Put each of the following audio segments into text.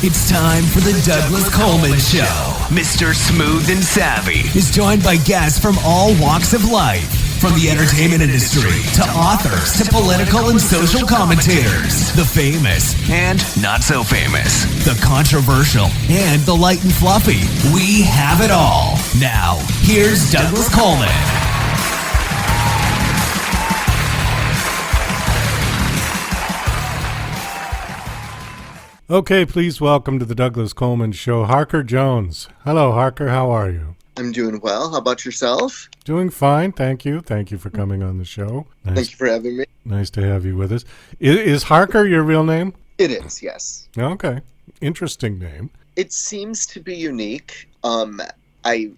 It's time for the Douglas Coleman Show. Mr. Smooth and Savvy is joined by guests from all walks of life, from the entertainment industry to authors to political and social commentators, the famous and not so famous, the controversial and the light and fluffy. We have it all. Now, here's Douglas Coleman. Okay, please welcome to the Douglas Coleman Show, Harker Jones. Hello, Harker. How are you? I'm doing well. How about yourself? Doing fine, thank you. Thank you for coming on the show. Thank you for having me. Nice to have you with us. Is Harker your real name? It is, yes. Okay. Interesting name. It seems to be unique. I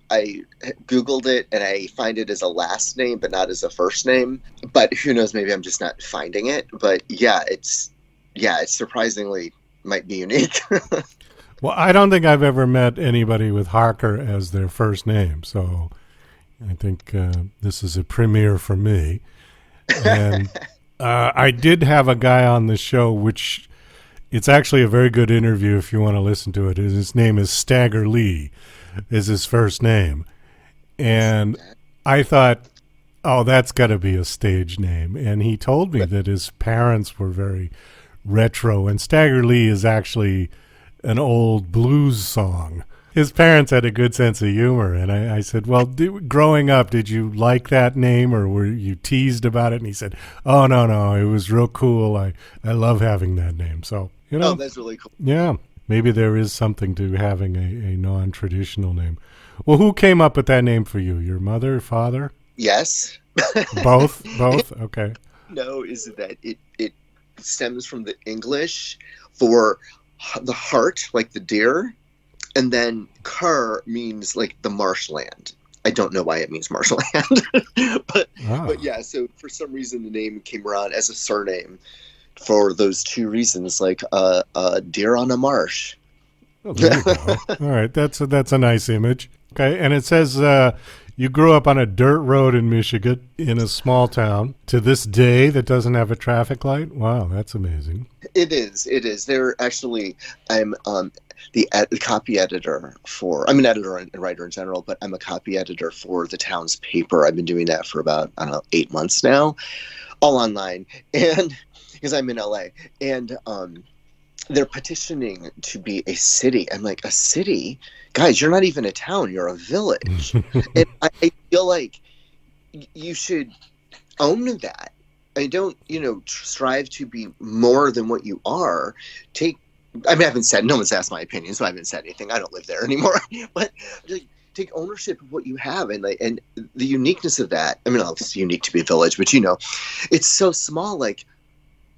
Googled it, and I find it as a last name, but not as a first name. But who knows, maybe I'm just not finding it. But it's surprisingly might be unique. Well, I don't think I've ever met anybody with Harker as their first name, so I think this is a premiere for me. And I did have a guy on the show, which it's actually a very good interview if you want to listen to it. His name is Stagger Lee, is his first name. And I thought, oh, that's got to be a stage name. And he told me that his parents were very retro, and Stagger Lee is actually an old blues song. His parents had a good sense of humor, and I said, well, growing up, did you like that name, or were you teased about it? And he said, oh, no, it was real cool. I love having that name. So, Oh, that's really cool. Yeah, maybe there is something to having a non-traditional name. Well, who came up with that name for you? Your mother, father? Yes. Both? Okay. No, is that it stems from the English for the heart, like the deer, and then Kerr means like the marshland. I don't know why it means marshland, but yeah. So for some reason, the name came around as a surname for those two reasons, like a deer on a marsh. Oh, there you go. All right, that's a nice image. Okay, and it says you grew up on a dirt road in Michigan in a small town to this day that doesn't have a traffic light. Wow, that's amazing. It is. They're actually, I'm the copy editor for, I'm an editor and writer in general, but I'm a copy editor for the town's paper. I've been doing that for about, 8 months now, all online. And because I'm in LA, and they're petitioning to be a city. I'm like, a city? Guys, you're not even a town, you're a village. And I feel like you should own that. I don't, strive to be more than what you are. I haven't said, no one's asked my opinion, so I haven't said anything. I don't live there anymore. But take ownership of what you have, and the uniqueness of that. I mean, it's unique to be a village, but it's so small. Like,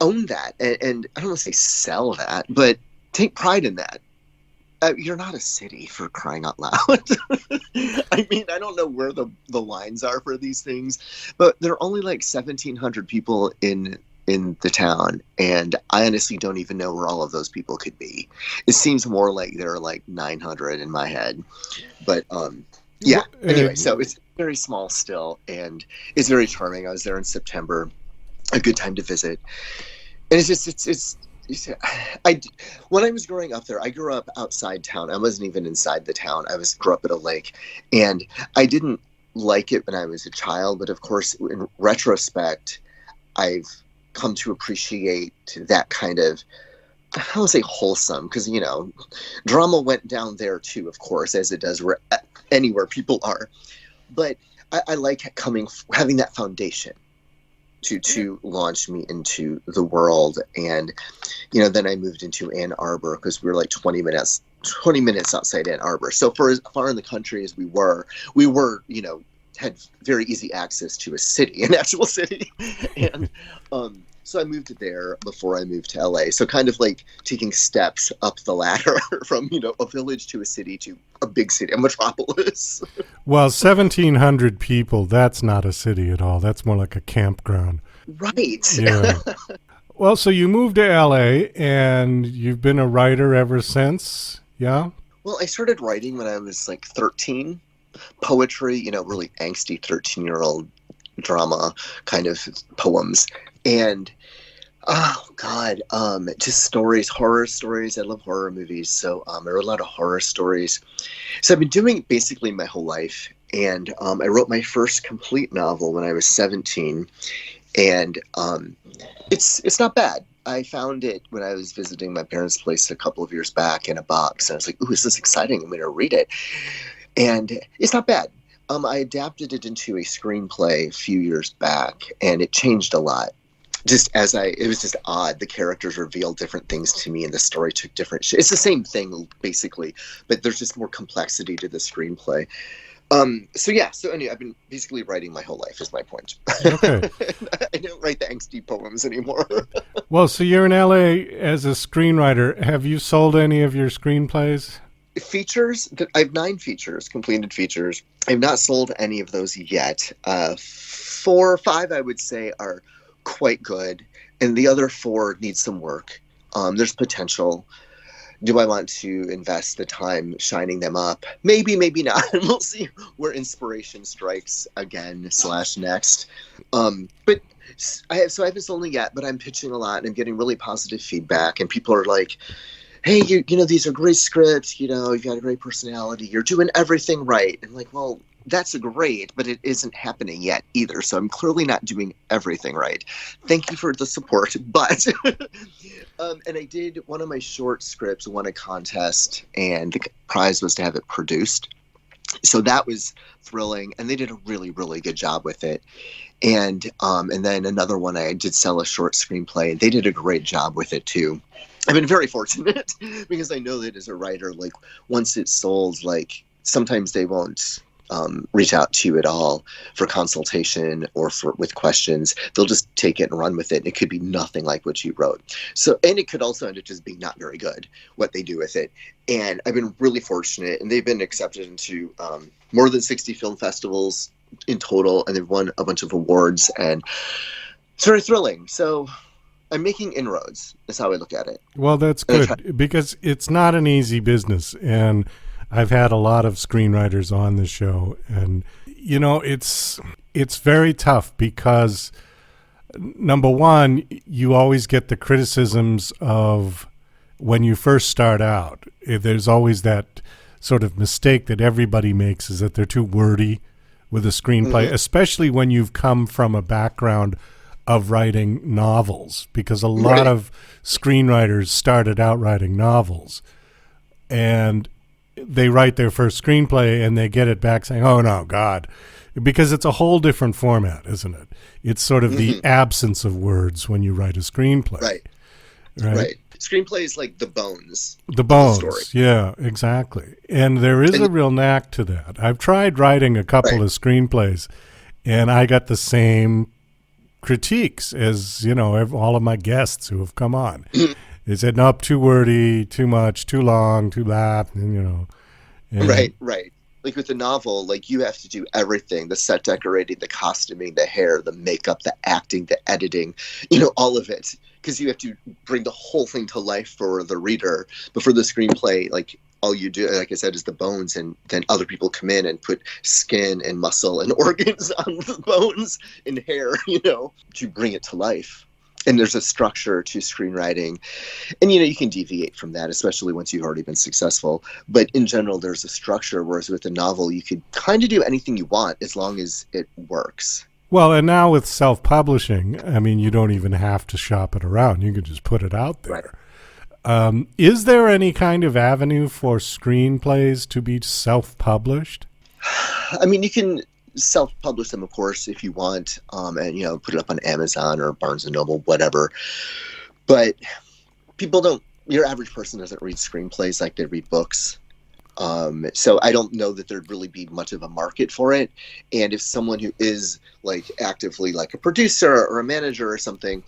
own that, and I don't want to say sell that, but take pride in that. You're not a city, for crying out loud. I mean, I don't know where the lines are for these things, but there are only like 1,700 people in the town, and I honestly don't even know where all of those people could be. It seems more like there are like 900 in my head, but yeah. Anyway, so it's very small still, and it's very charming. I was there in September, a good time to visit, and it's when I was growing up there, I grew up outside town. I wasn't even inside the town. I grew up at a lake, and I didn't like it when I was a child. But of course, in retrospect, I've come to appreciate that kind of, I don't want to say wholesome, because, drama went down there too, of course, as it does anywhere people are. But I like having that foundation to launch me into the world. And, then I moved into Ann Arbor because we were like 20 minutes outside Ann Arbor. So for as far in the country as we were, had very easy access to a city, an actual city. And so I moved there before I moved to LA. So kind of like taking steps up the ladder from, a village to a city to a big city, a metropolis. Well, 1,700 people, that's not a city at all. That's more like a campground. Right. Yeah. Well, so you moved to LA and you've been a writer ever since, yeah? Well, I started writing when I was like 13. Poetry, really angsty 13-year-old drama kind of poems. And Oh God, just stories, horror stories. I love horror movies, so I wrote a lot of horror stories. So I've been doing it basically my whole life, and I wrote my first complete novel when I was 17, and it's not bad. I found it when I was visiting my parents' place a couple of years back in a box, and I was like, "Ooh, is this exciting? I'm going to read it," and it's not bad. I adapted it into a screenplay a few years back, and it changed a lot. It was just odd. The characters revealed different things to me, and the story took different. It's the same thing basically, but there's just more complexity to the screenplay. So anyway, I've been basically writing my whole life. Is my point. Okay. I don't write the angsty poems anymore. Well, so you're in LA as a screenwriter. Have you sold any of your screenplays? Features. I have 9 features, completed features. I've not sold any of those yet. 4 or 5, I would say, are quite good, and the other 4 need some work. There's potential. Do I want to invest the time shining them up? Maybe, maybe not. We'll see where inspiration strikes again / next. But I haven't sold it yet, but I'm pitching a lot and I'm getting really positive feedback, and people are like, hey, you know, these are great scripts, you know, you've got a great personality, you're doing everything right. And like, well, that's great, but it isn't happening yet either. So I'm clearly not doing everything right. Thank you for the support. But, and I did one of my short scripts, won a contest, and the prize was to have it produced. So that was thrilling, and they did a really, really good job with it. And then another one, I did sell a short screenplay, and they did a great job with it too. I've been very fortunate because I know that as a writer, like once it's sold, like sometimes they won't reach out to you at all for consultation or with questions. They'll just take it and run with it. It could be nothing like what you wrote. So, and it could also end up just being not very good, what they do with it. And I've been really fortunate, and they've been accepted into more than 60 film festivals in total, and they've won a bunch of awards, and it's very thrilling. So I'm making inroads, is how I look at it. Well, that's good, because it's not an easy business, and I've had a lot of screenwriters on the show, and you know, it's very tough because, number one, you always get the criticisms of when you first start out. There's always that sort of mistake that everybody makes, is that they're too wordy with a screenplay, especially when you've come from a background of writing novels, because a lot of screenwriters started out writing novels, and they write their first screenplay and they get it back saying, oh no, God, because it's a whole different format, isn't it? It's sort of the absence of words when you write a screenplay. Right. Screenplay is like the bones. The bones, story. Yeah, exactly. And there is a real knack to that. I've tried writing a couple of screenplays, and I got the same critiques as, you know, all of my guests who have come on. They said, nope, too wordy, too much, too long, too blah, and, you know. And Right. Like with the novel, like you have to do everything, the set decorating, the costuming, the hair, the makeup, the acting, the editing, you know, all of it. Because you have to bring the whole thing to life for the reader. But for the screenplay, like all you do, like I said, is the bones, and then other people come in and put skin and muscle and organs on the bones and hair, you know, to bring it to life. And there's a structure to screenwriting. And, you know, you can deviate from that, especially once you've already been successful. But in general, there's a structure, whereas with a novel, you could kind of do anything you want as long as it works. Well, and now with self-publishing, I mean, you don't even have to shop it around. You can just put it out there. Right. Is there any kind of avenue for screenplays to be self-published? I mean, you can self-publish them, of course, if you want, and, you know, put it up on Amazon or Barnes & Noble, whatever. But your average person doesn't read screenplays like they read books. So I don't know that there'd really be much of a market for it. And if someone who is like actively like a producer or a manager or something,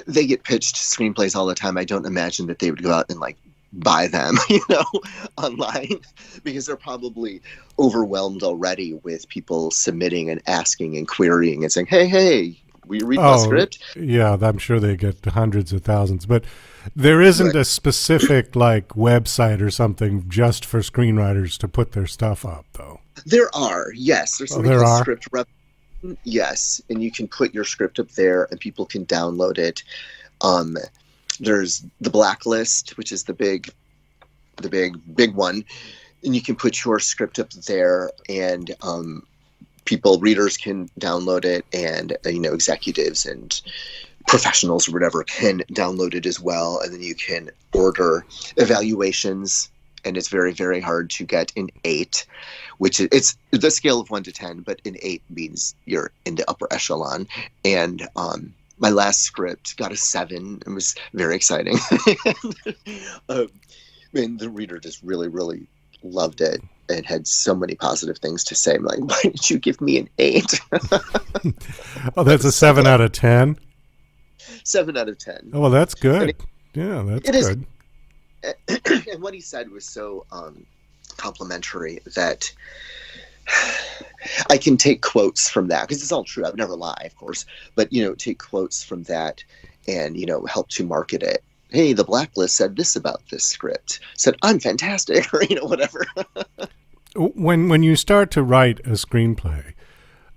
they get pitched screenplays all the time. I don't imagine that they would go out and like buy them, you know, online, because they're probably overwhelmed already with people submitting and asking and querying and saying, hey, will you read my script? Yeah, I'm sure they get hundreds of thousands, but there isn't a specific like website or something just for screenwriters to put their stuff up, though. There are, yes. There's something called Script Rep. Yes, and you can put your script up there and people can download it. Um, there's the blacklist, which is the big one, and you can put your script up there, and readers can download it, and executives and professionals or whatever can download it as well, and then you can order evaluations, and it's very, very hard to get an 8, which it's the scale of 1 to 10, but an 8 means you're in the upper echelon. And my last script got a 7. It was very exciting. And the reader just really, really loved it and had so many positive things to say. I'm like, why did you give me an 8? Oh, that's a 7 out of 10? 7 out of 10. Oh, well, that's good. That's good. And what he said was so complimentary that I can take quotes from that, because it's all true. I would never lie, of course, but take quotes from that and help to market it. Hey, the blacklist said this about this script. Said I'm fantastic, or whatever. When you start to write a screenplay,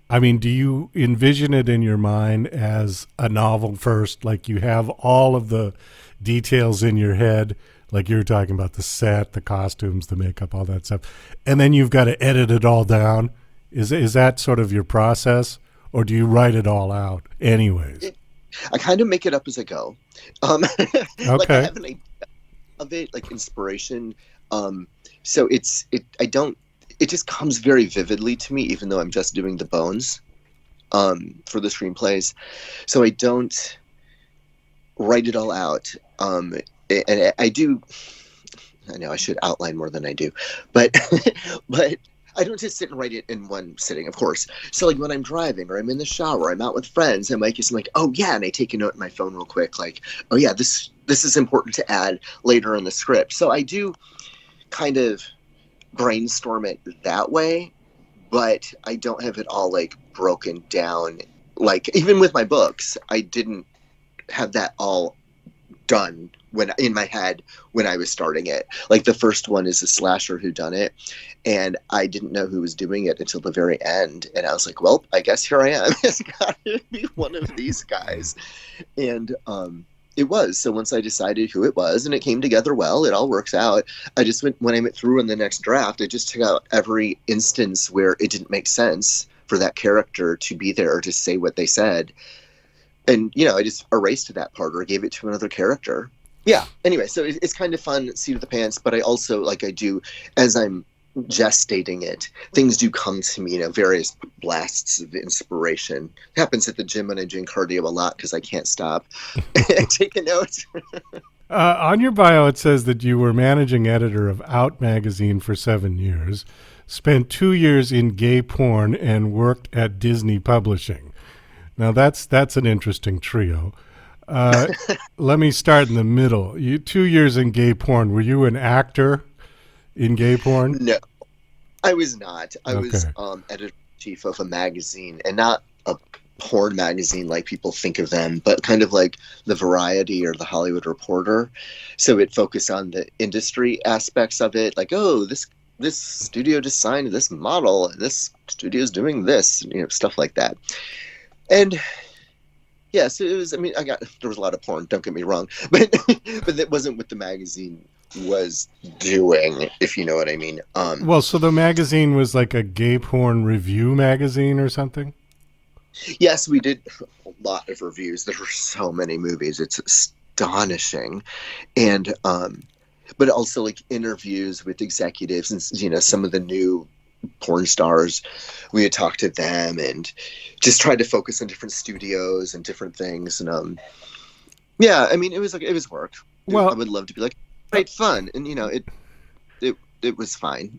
I mean, do you envision it in your mind as a novel first? Like you have all of the details in your head, like you were talking about the set, the costumes, the makeup, all that stuff, and then you've got to edit it all down. Is that sort of your process, or do you write it all out anyways? I kind of make it up as I go. Like I have an idea of it, like inspiration. So it just comes very vividly to me, even though I'm just doing the bones for the screenplays. So I don't write it all out. And I do, I know I should outline more than I do, but I don't just sit and write it in one sitting, of course. So like when I'm driving or I'm in the shower, I'm out with friends, I'm like, oh yeah, and I take a note in my phone real quick, like, oh yeah, this is important to add later in the script. So I do kind of brainstorm it that way, but I don't have it all like broken down. Like even with my books, I didn't have that all done when in my head when I was starting it. Like the first one is a slasher whodunit, and I didn't know who was doing it until the very end, and I was like, well, I guess here I am. It's got to be one of these guys. And it was. So once I decided who it was and it came together well, it all works out. I just when I went through in the next draft, I just took out every instance where it didn't make sense for that character to be there or to say what they said. And, I just erased that part or gave it to another character. Yeah. Anyway, so it's kind of fun, seat of the pants, but I also, like I do, as I'm gestating it, things do come to me, various blasts of inspiration. It happens at the gym when I'm doing cardio a lot because I can't stop and take a note. On your bio, it says that you were managing editor of Out magazine for 7 years, spent 2 years in gay porn, and worked at Disney Publishing. Now, that's an interesting trio. Let me start in the middle. You 2 years in gay porn. Were you an actor in gay porn? No, I was not. I was editor-in-chief of a magazine, and not a porn magazine like people think of them, but kind of like the Variety or the Hollywood Reporter. So it focused on the industry aspects of it, like, oh, this studio just signed this model, and this studio's doing this, stuff like that. And yeah, so it was, there was a lot of porn, don't get me wrong, but that wasn't what the magazine was doing, if you know what I mean. Well, so the magazine was like a gay porn review magazine or something? Yes, we did a lot of reviews. There were so many movies. It's astonishing. And, but also like interviews with executives and, some of the new porn stars. We had talked to them and just tried to focus on different studios and different things. And yeah, it was work. Well, I would love to be like, great fun, and it was fine.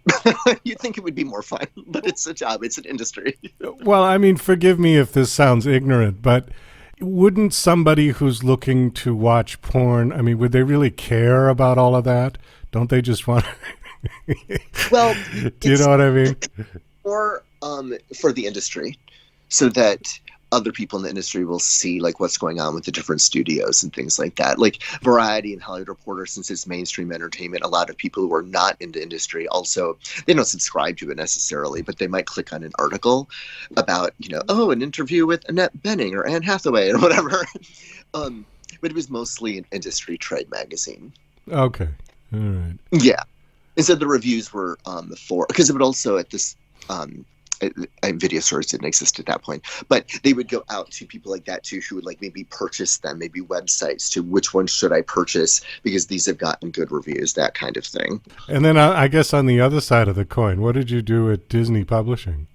You'd think it would be more fun, but it's a job. It's an industry. Well, forgive me if this sounds ignorant, but wouldn't somebody who's looking to watch porn, would they really care about all of that? Don't they just want? Well, do you know what I mean? Or for the industry, so that other people in the industry will see like what's going on with the different studios and things like that. Like Variety and Hollywood Reporter, since it's mainstream entertainment, a lot of people who are not in the industry also, they don't subscribe to it necessarily, but they might click on an article about, an interview with Annette Bening or Anne Hathaway or whatever. but it was mostly an industry trade magazine. Okay. All right. Yeah. And so the reviews were because it would also at this video stores didn't exist at that point, but they would go out to people like that too, who would like maybe purchase them, maybe websites to which one should I purchase because these have gotten good reviews, that kind of thing. And then I guess on the other side of the coin, what did you do at Disney Publishing?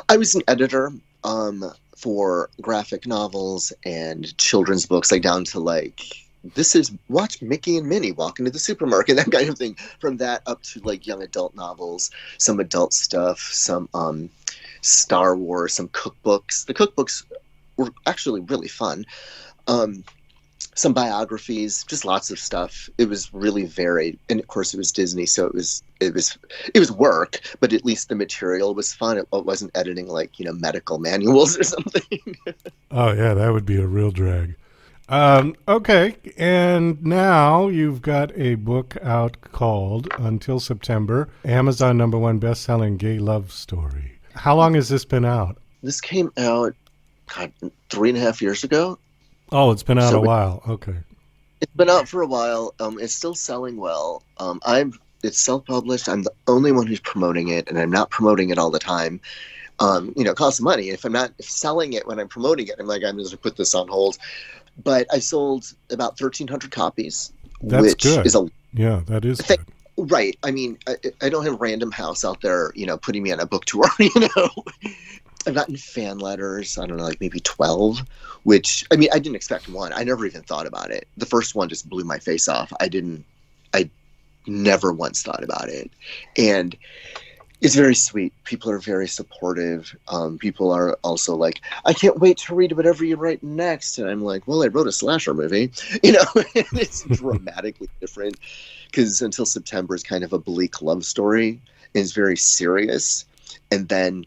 I was an editor for graphic novels and children's books, like down to like, this is watch Mickey and Minnie walk into the supermarket, that kind of thing. From that up to like young adult novels, some adult stuff, some Star Wars, some cookbooks. The cookbooks were actually really fun. Some biographies, just lots of stuff. It was really varied, and of course it was Disney, so it was work, but at least the material was fun. It wasn't editing like medical manuals or something. Oh yeah, that would be a real drag. Okay, and now you've got a book out called Until September, Amazon #1 best-selling gay love story. How long has this been out? This came out, 3.5 years ago. Oh, it's been out a while. Okay. It's been out for a while. It's still selling well. It's self-published. I'm the only one who's promoting it, and I'm not promoting it all the time. It costs money. If I'm not selling it when I'm promoting it, I'm just going to put this on hold. But I sold about 1,300 copies. That's which good. Is yeah, that is good. Right. I mean, I don't have Random House out there, putting me on a book tour, I've gotten fan letters, I don't know, like maybe 12, which, I mean, I didn't expect one. I never even thought about it. The first one just blew my face off. I never once thought about it. And it's very sweet. People are very supportive. People are also like, I can't wait to read whatever you write next. And I'm like, well, I wrote a slasher movie. It's dramatically different because Until September is kind of a bleak love story. And it's very serious. And then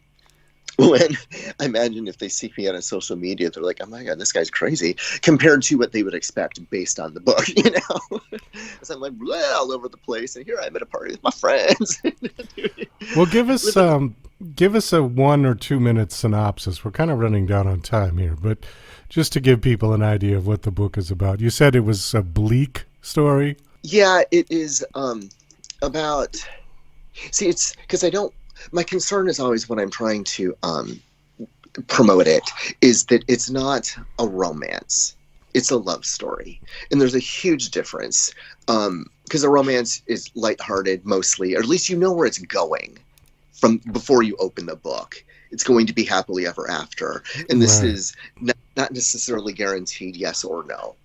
when I imagine if they see me on social media, they're like, oh my God, this guy's crazy compared to what they would expect based on the book, So I'm like all over the place. And here I'm at a party with my friends. Well, give us a 1 or 2 minute synopsis. We're kind of running down on time here, but just to give people an idea of what the book is about. You said it was a bleak story. Yeah, it is about, it's because my concern is always when I'm trying to promote it is that it's not a romance. It's a love story. And there's a huge difference because a romance is lighthearted mostly, or at least where it's going from before you open the book. It's going to be happily ever after. And this is not necessarily guaranteed yes or no.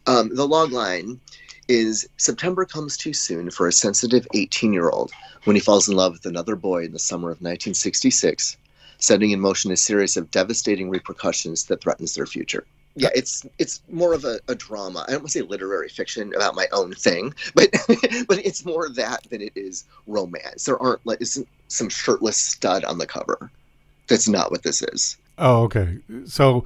The log line is September comes too soon for a sensitive 18-year-old when he falls in love with another boy in the summer of 1966, setting in motion a series of devastating repercussions that threatens their future. Yeah, it's more of a drama. I don't want to say literary fiction about my own thing, but it's more that than it is romance. There isn't some shirtless stud on the cover. That's not what this is. Oh, okay. So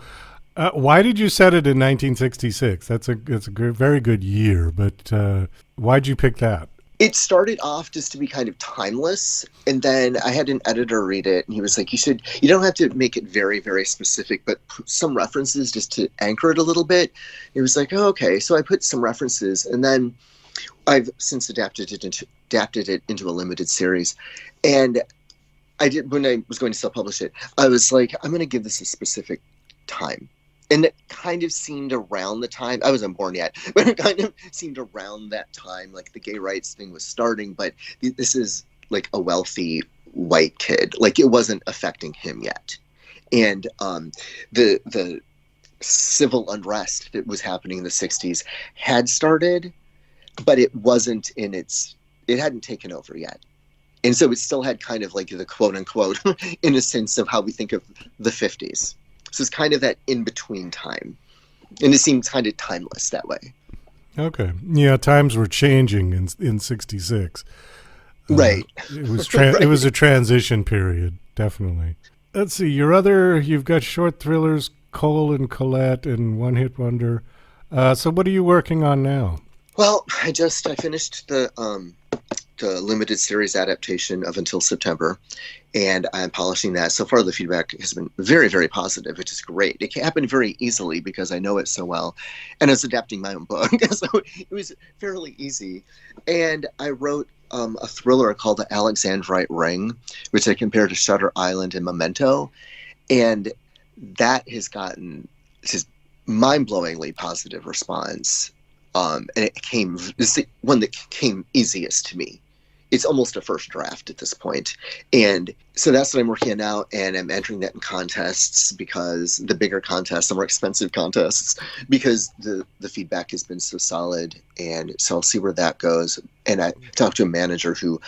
why did you set it in 1966? It's a very good year, but why'd you pick that? It started off just to be kind of timeless, and then I had an editor read it, and he was like, you don't have to make it very, very specific, but put some references just to anchor it a little bit. It was like, oh, okay. So I put some references, and then I've since adapted it into a limited series. And when I was going to self-publish it, I was like, I'm going to give this a specific time. And it kind of seemed around the time, I wasn't born yet, but it kind of seemed around that time, like the gay rights thing was starting, but this is like a wealthy white kid. Like it wasn't affecting him yet. And the civil unrest that was happening in the 60s had started, but it wasn't it hadn't taken over yet. And so it still had kind of like the quote unquote innocence of how we think of the 50s. So it's kind of that in-between time. And it seemed kind of timeless that way. Okay. Yeah, times were changing in 66. Right. It was It was a transition period, definitely. Let's see. You've got short thrillers, Cole and Colette, and One Hit Wonder. So what are you working on now? Well, I finished the the limited series adaptation of Until September, and I'm polishing that. So far, the feedback has been very, very positive, which is great. It happened very easily because I know it so well, and I was adapting my own book, so it was fairly easy. And I wrote a thriller called The Alexandrite Ring, which I compared to Shutter Island and Memento, and that has gotten just mind-blowingly positive response. And it's the one that came easiest to me. It's almost a first draft at this point. And so that's what I'm working on now. And I'm entering that in contests, because the bigger contests, the more expensive contests, because the feedback has been so solid. And so I'll see where that goes. And I talked to a manager who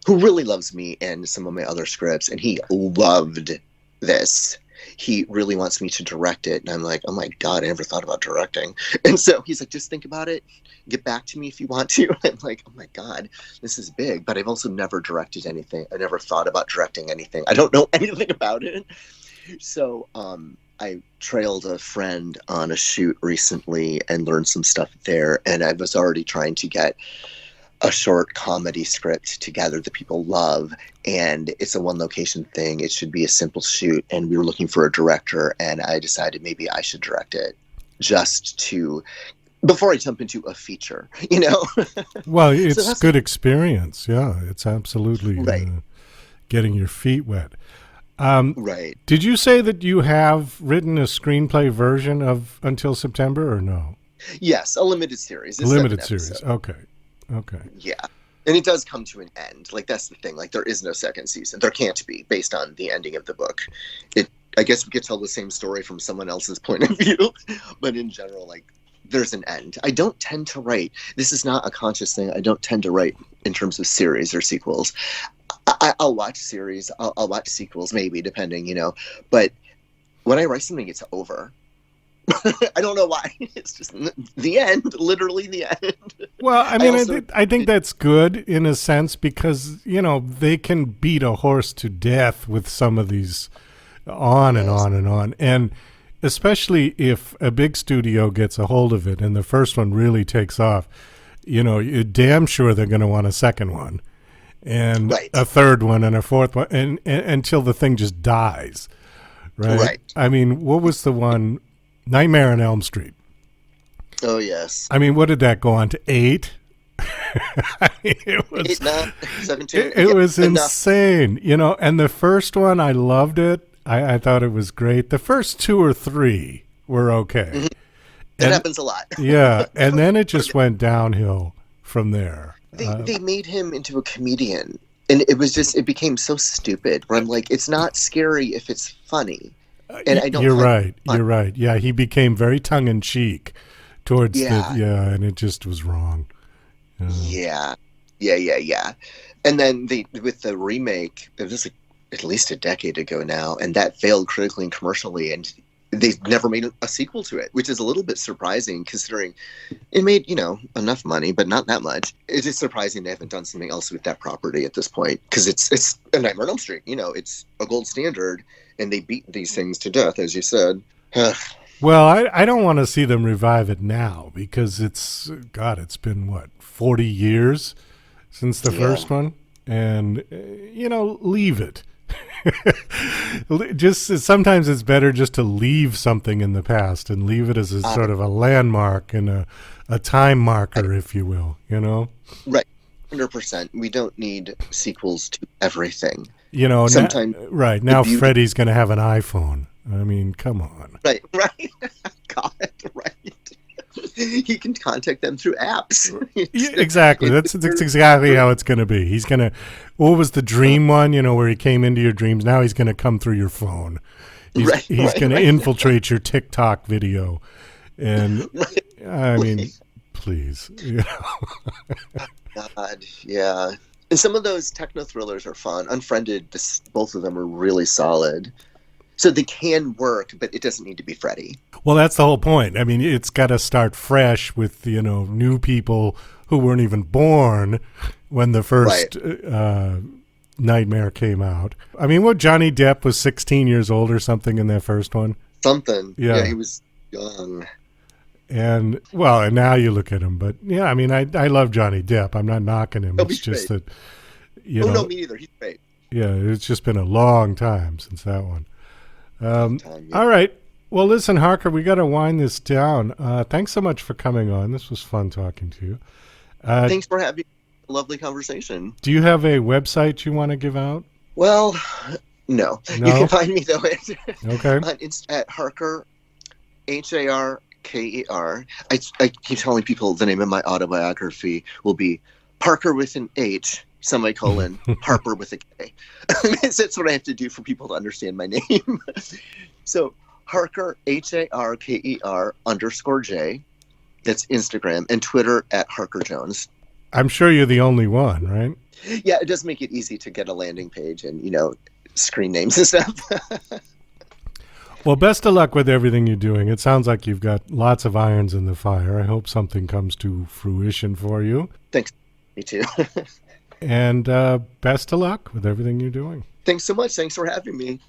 really loves me and some of my other scripts, and he loved this. He really wants me to direct it. And I'm like, oh my God, I never thought about directing. And so he's like, just think about it. Get back to me if you want to. I'm like, oh my God, this is big. But I've also never directed anything. I never thought about directing anything. I don't know anything about it. So I trailed a friend on a shoot recently and learned some stuff there. And I was already trying to get a short comedy script together that people love, and it's a one location thing. It should be a simple shoot, and we were looking for a director, and I decided maybe I should direct it before I jump into a feature, Well, it's good experience. Yeah, it's absolutely right. Getting your feet wet. Right. Did you say that you have written a screenplay version of Until September, or no? Yes, a limited series. A limited series. Okay. Yeah. And it does come to an end. Like, that's the thing. Like, there is no second season. There can't be, based on the ending of the book. I guess we could tell the same story from someone else's point of view. But in general, like, there's an end. I don't tend to write. This is not a conscious thing. I don't tend to write in terms of series or sequels. I'll watch series. I'll watch sequels, maybe, depending, But when I write something, it's over. I don't know why. It's just the end, literally the end. Well, I mean, I think that's good in a sense, because, they can beat a horse to death with some of these on and on and on. And especially if a big studio gets a hold of it and the first one really takes off, you're damn sure they're going to want a second one and a third one and a fourth one, and until the thing just dies. Right. I mean, what was the one? Nightmare on Elm Street. Oh, yes. I mean, what did that go on to? 8? I mean, it was 8, 9, 17. It was insane, and the first one, I loved it. I thought it was great. The first 2 or 3 were okay. Mm-hmm. It happens a lot. Yeah, and then it just went downhill from there. They made him into a comedian, and it became so stupid, where I'm like, it's not scary if it's funny. And I don't. You're right. Yeah, he became very tongue-in-cheek towards and it just was wrong. Yeah. And then with the remake, it was like at least a decade ago now, and that failed critically and commercially, and they've never made a sequel to it, which is a little bit surprising considering it made, enough money, but not that much. It is surprising they haven't done something else with that property at this point, because it's a Nightmare on Elm Street. It's a gold standard, and they beat these things to death, as you said. Well, I don't want to see them revive it now, because it's been, 40 years since the first one? And, leave it. Just sometimes it's better just to leave something in the past and leave it as a sort of a landmark and a time marker, if you will, Right. 100%. We don't need sequels to everything. Sometimes now Freddie's going to have an iPhone. I mean, come on. Right. God, right. He can contact them through apps. Yeah, exactly. That's exactly how it's going to be. He's going to, what was the dream one, where he came into your dreams? Now he's going to come through your phone. He's going to infiltrate your TikTok video. And I mean, please. God, yeah. And some of those techno thrillers are fun. Unfriended, both of them are really solid. So they can work, but it doesn't need to be Freddy. Well, that's the whole point. I mean, it's got to start fresh with, new people who weren't even born when the first Nightmare came out. I mean, Johnny Depp was 16 years old or something in that first one? Something. Yeah, he was young. And now you look at him, but yeah, I mean, I love Johnny Depp. I'm not knocking him. It's just great. that, you know. No, me either. He's great. Yeah, it's just been a long time since that one. Long time, yeah. All right. Well, listen, Harker, we got to wind this down. Thanks so much for coming on. This was fun talking to you. Thanks for having a lovely conversation. Do you have a website you want to give out? Well, no. You can find me though at Harker, Harker. I keep telling people the name of my autobiography will be Parker with an H, semicolon, Harper with a K. That's what I have to do for people to understand my name. So Harker, Harker _J. That's Instagram, and Twitter at Harker Jones. I'm sure you're the only one, right? Yeah, it does make it easy to get a landing page and, screen names and stuff. Well, best of luck with everything you're doing. It sounds like you've got lots of irons in the fire. I hope something comes to fruition for you. Thanks. Me too. And best of luck with everything you're doing. Thanks so much. Thanks for having me.